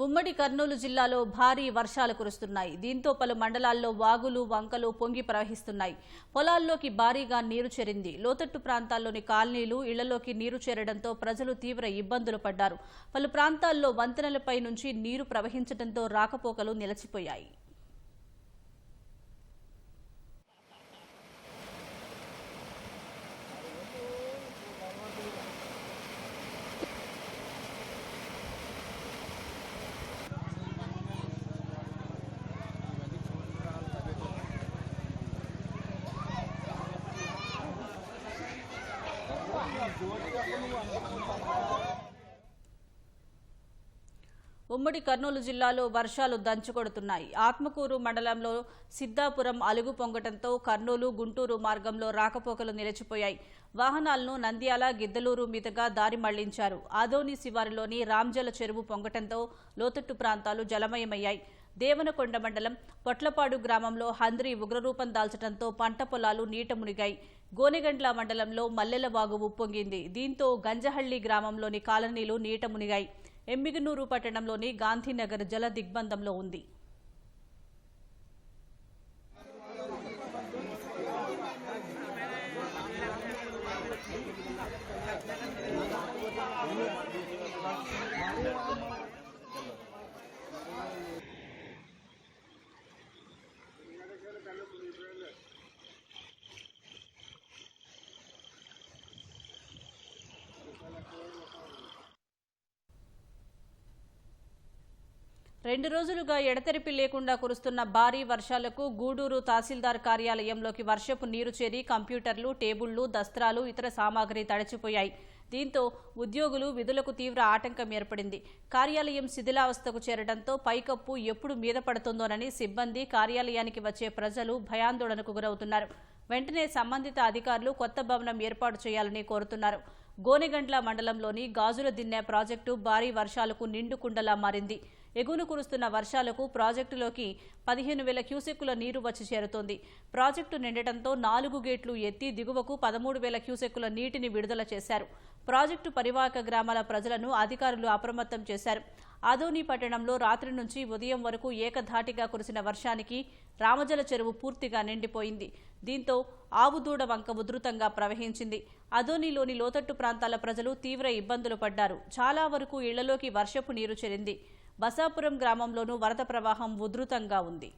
ఉమ్మడి కర్నూలు జిల్లాలో భారీ వర్షాలు కురుస్తున్నాయి. దీంతో పలు మండలాల్లో వాగులు, వంకలు పొంగి ప్రవహిస్తున్నాయి. పొలాల్లోకి భారీగా నీరు చేరింది. లోతట్టు ప్రాంతాల్లోని కాలనీలు, ఇళ్లలోకి నీరు చేరడంతో ప్రజలు తీవ్ర ఇబ్బందులు పడ్డారు. పలు ప్రాంతాల్లో వంతెనలపై నుంచి నీరు ప్రవహించడంతో రాకపోకలు నిలిచిపోయాయి. ఉమ్మడి కర్నూలు జిల్లాలో వర్షాలు దంచుకొడుతున్నాయి. ఆత్మకూరు మండలంలో సిద్దాపురం అలుగు పొంగటంతో కర్నూలు, గుంటూరు మార్గంలో రాకపోకలు నిలిచిపోయాయి. వాహనాలను నంద్యాల, గిద్దలూరు మీదుగా దారి మళ్లించారు. ఆదోని శివారులోని రాంజల చెరువు పొంగటంతో లోతట్టు ప్రాంతాలు జలమయమయ్యాయి. దేవనకొండ మండలం పొట్లపాడు గ్రామంలో హంద్రి ఉగ్రరూపం దాల్చడంతో పంట పొలాలు నీట మునిగాయి. గోనెగండ్ల మండలంలో మల్లెలవాగు ఉప్పొంగింది. దీంతో గంజహళ్లి గ్రామంలోని కాలనీలు నీట మునిగాయి. ఎమ్మిగనూరు పట్టణంలోని గాంధీనగర్ జల దిగ్బంధంలో ఉంది. రెండు రోజులుగా ఎడతెరిపి లేకుండా కురుస్తున్న భారీ వర్షాలకు గూడూరు తహసీల్దార్ కార్యాలయంలోకి వర్షపు నీరు చేరి కంప్యూటర్లు, టేబుళ్లు, దస్త్రాలు, ఇతర సామాగ్రి తడిచిపోయాయి. దీంతో ఉద్యోగులు విధులకు తీవ్ర ఆటంకం ఏర్పడింది. కార్యాలయం శిథిలావస్థకు చేరడంతో పైకప్పు ఎప్పుడు మీద పడుతుందోనని సిబ్బంది, కార్యాలయానికి వచ్చే ప్రజలు భయాందోళనకు గురవుతున్నారు. వెంటనే సంబంధిత అధికారులు కొత్త భవనం ఏర్పాటు చేయాలని కోరుతున్నారు. గోనెగండ్ల మండలంలోని గాజుల దిన్నె ప్రాజెక్టు భారీ వర్షాలకు నిండుకుండలా మారింది. ఎగువన కురుస్తున్న వర్షాలకు ప్రాజెక్టులోకి 15,000 క్యూసెక్కుల నీరు వచ్చి చేరుతోంది. ప్రాజెక్టు నిండటంతో 4 గేట్లు ఎత్తి దిగువకు 13,000 క్యూసెక్కుల నీటిని విడుదల చేశారు. ప్రాజెక్టు పరివాహక గ్రామాల ప్రజలను అధికారులు అప్రమత్తం చేశారు. ఆదోని పట్టణంలో రాత్రి నుంచి ఉదయం వరకు ఏకధాటిగా కురిసిన వర్షానికి రామజల చెరువు పూర్తిగా నిండిపోయింది. దీంతో ఆవుదూడ వంక ఉధృతంగా ప్రవహించింది. ఆదోనిలోని లోతట్టు ప్రాంతాల ప్రజలు తీవ్ర ఇబ్బందులు పడ్డారు. చాలా వరకు ఇళ్లలోకి వర్షపు నీరు చేరింది. బసాపురం గ్రామంలోనూ వరద ప్రవాహం ఉధృతంగా ఉంది.